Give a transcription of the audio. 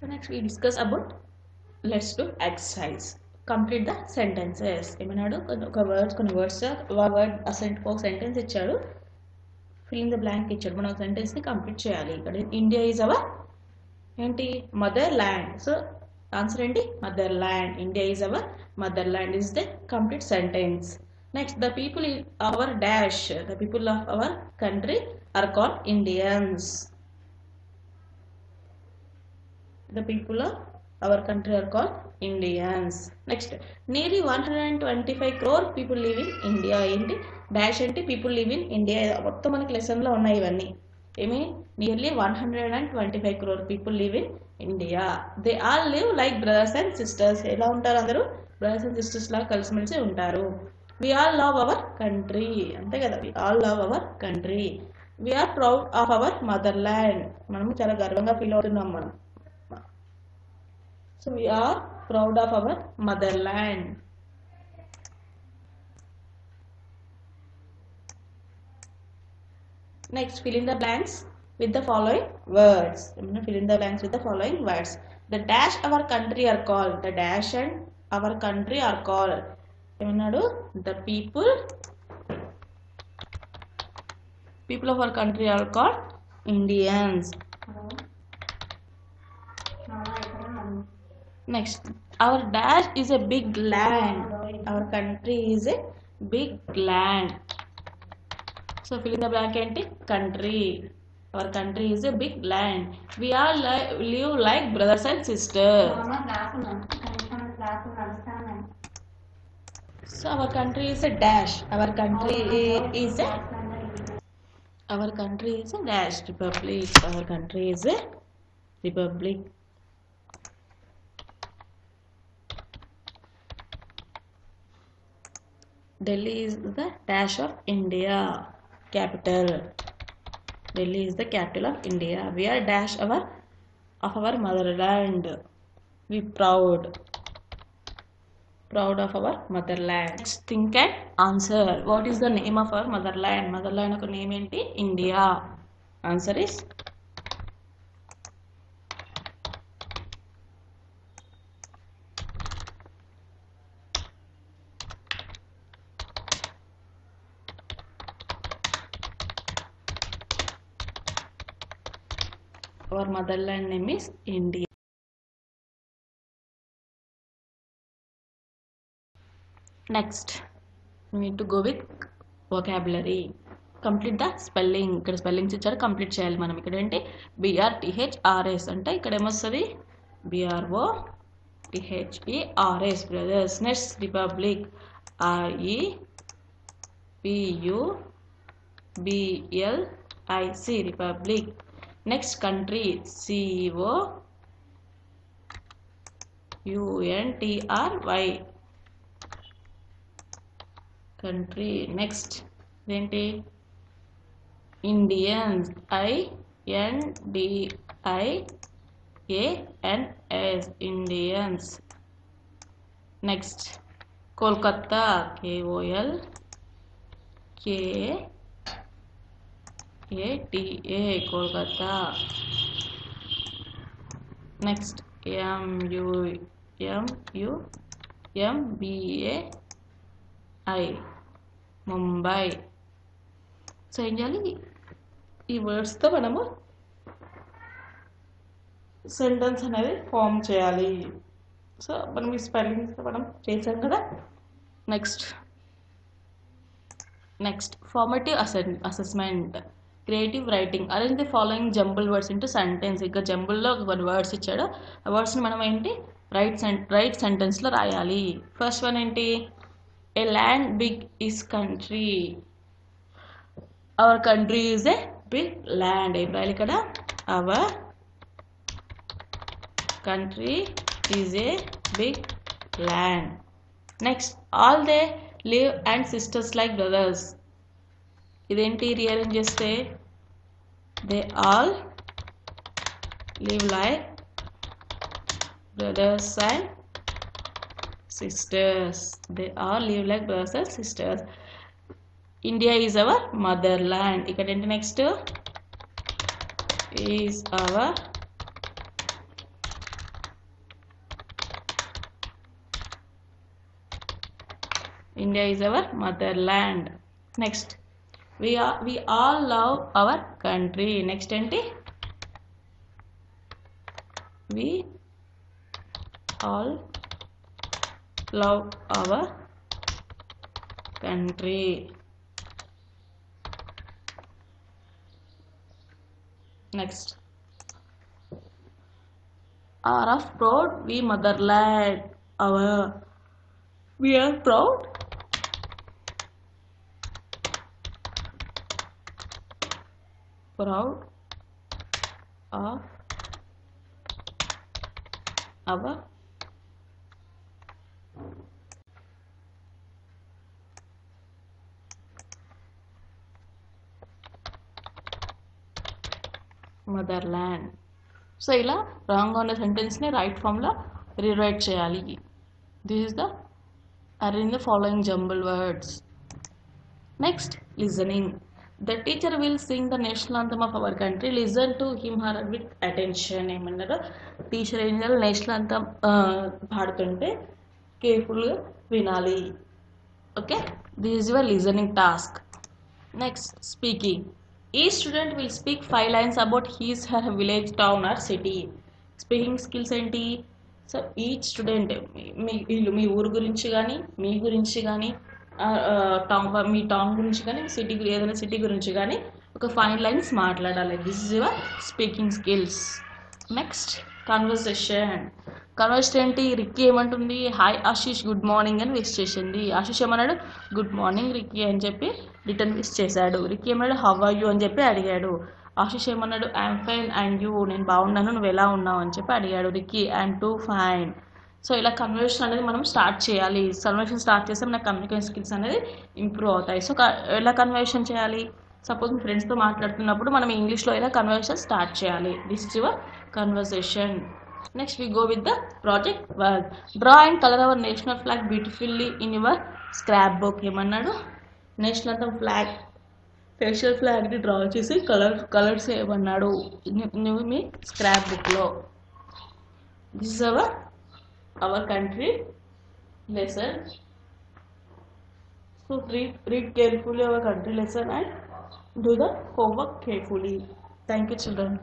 So next we discuss about, let's do exercise. Complete the sentences. ఏమన్నాడు, కొన్ని words word అసెంట్ ఒక sentence ఇచ్చాడు, ఫిల్ ఇన్ ద బ్లాంక్ ఇచ్చాడు. మనం సెంటెన్స్ ని కంప్లీట్ చేయాలి. ఇక్కడ ఇండియా ఈజ్ అవర్ ఏంటి మదర్ ల్యాండ్. సో ఆన్సర్ ఏంటి motherland. India is our motherland is the complete sentence. Next the people in our dash, the people of our country are called Indians. The people of our country are called Indians. Next, nearly 125 crore people live in India. ఏంటి dash అంటే people live in India. మొత్తం మనకి lesson లో ఉన్నాయి ఇవన్నీ. ఏమి nearly 125 crore people live in India. They all live like brothers and sisters. ఎలా ఉంటారు అందరూ బ్రదర్స్ అండ్ సిస్టర్స్ లాగా కలిసిమెలిసి ఉంటారు. We all love our country. అంతే కదా, we all love our country. We are proud of our motherland. మనము చాలా గర్వంగా ఫీల్ అవుతున్నాం మనం. So we are proud of our motherland. Next, fill in the blanks with the following words. Fill in the blanks with the following words. The dash our country are called. The dash and our country are called. The people of our country are called Indians. Next, our dash is a big land. Our country is a big land. So fill in the blank and country. Our country is a big land. We all live like brothers and sisters. So our country is a dash. Our country is a dash republic. Our country is a republic. Delhi is the dash of India, capital. Delhi is the capital of India. We are dash of our motherland. We proud of our motherland. Next, think and answer. What is the name of our motherland? Motherland oka name enti India. Answer is our motherland name is India. Next, we need to go with vocabulary. Complete the spelling. ఇక్కడ spellings ఇచ్చారు, complete చేయాలి మనం. ఇక్కడ ఏంటి BRTHRS అంటే ఇక్కడ ఏమొస్తుంది BROTHERS brothers. Next republic REPUBLIC republic. Next, country COUNTRY country. Next, Indians INDIANS Indians. Next, Kolkata KOLKATA Kolkata. Next, MUMBAI Mumbai. So ఏం చేయాలి, ఈ వర్డ్స్తో మనము సెంటెన్స్ అనేది ఫామ్ చేయాలి. సో మనం ఈ స్పెల్లింగ్స్ మనం చేసాం కదా. Next formative assessment, creative writing. Arrange the following jumble words into sentence. ఇక జంబుల్లో కొన్ని వర్డ్స్ ఇచ్చాడు, ఆ వర్డ్స్ని మనం ఏంటి రైట్ సెంటెన్స్లో రాయాలి. ఫస్ట్ వన్ ఏంటి, a land big is country. Our country is a big land. ఏం రాయాలి ఇక్కడ, our country is a big land. Next, all they live and sisters like brothers. ఇదేంటి రీఅరేంజ్ చేస్తే, they all live like brothers and sisters. They all live like brothers and sisters. India is our motherland. ఇక్కడ ఏంటి next, is our India is our motherland. Next, we all love our country. Next ఏంటి? We all love our country. Next, are of proud we motherland. We are proud of our motherland. So ఇలా రాంగ్గా ఉన్న సెంటెన్స్ని right ఫామ్లో rewrite చేయాలి. This is the arrange the following jumble words. Next, listening. The teacher will sing the national anthem of our country. Listen to him her with attention. ఏమన్నారు? Teacher ఏం చేయాలి? National anthem పాడుతుంటే కేర్ఫుల్గా వినాలి. Okay, this is your listening task. Next, speaking. Each student will speak 5 lines about his her village, town or city. Speaking skills ఏంటి? So each student మీ ఊరు గురించి కానీ, మీ గురించి కానీ, మీ టౌన్ గురించి కానీ, సిటీ ఏదైనా సిటీ గురించి కానీ ఒక 5 lines మాట్లాడాలి. This is your speaking skills. Next, conversation. Conversation ఏంటి? రిక్కీ ఏమంటుంది? హాయ్ ఆశీష్, గుడ్ మార్నింగ్ అని విష్ చేసింది. ఆశీష్ ఏమన్నాడు? గుడ్ మార్నింగ్ రిక్కీ అని చెప్పి రిటర్న్ విష్ చేశాడు. రిక్కీ ఏమన్నాడు? హౌ ఆర్ యూ అని చెప్పి అడిగాడు. ఆశీష్ ఏమన్నాడు? ఐఎమ్ ఫైన్ అండ్ యూ, నేను బాగున్నాను, నువ్వు ఎలా ఉన్నావు అని చెప్పి అడిగాడు Ricky. I'm too fine. So ఇలా కన్వర్సేషన్ అనేది మనం స్టార్ట్ చేయాలి. కన్వర్సేషన్ స్టార్ట్ చేస్తే మన కమ్యూనికేషన్ స్కిల్స్ అనేది ఇంప్రూవ్ అవుతాయి. సో ఎలా కన్వర్సేషన్ చేయాలి? సపోజ్ మీ ఫ్రెండ్స్తో మాట్లాడుతున్నప్పుడు మనం ఇంగ్లీష్లో ఇలా కన్వర్సేషన్ స్టార్ట్ చేయాలి. This is your conversation. Next, we go with the project work. Draw and colour our national flag beautifully in your scrapbook. ఏమన్నాడు? నేషనల్ అంతా ఫ్లాగ్, ఫేషియల్ ఫ్లాగ్ని డ్రా చేసి కలర్స్ ఏమన్నాడు నువ్వు మీ స్క్రాప్ బుక్లో. This is our country lesson. So read carefully our country lesson and do the homework carefully. Thank you, children.